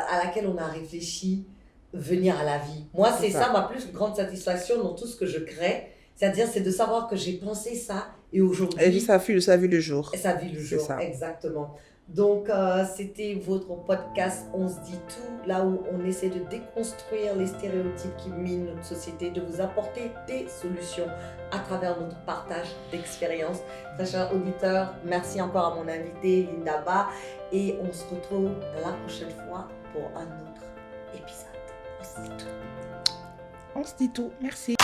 à laquelle on a réfléchi venir à la vie. Moi, c'est ça ma plus grande satisfaction dans tout ce que je crée. C'est-à-dire, c'est de savoir que j'ai pensé ça et aujourd'hui... Et ça a vu le jour. Ça a vu le jour, exactement. Donc, c'était votre podcast On se dit tout, là où on essaie de déconstruire les stéréotypes qui minent notre société, de vous apporter des solutions à travers notre partage d'expériences. Très chers auditeurs, merci encore à mon invité Linda Ba et on se retrouve la prochaine fois pour un autre épisode. On se dit tout. On se dit tout. Merci.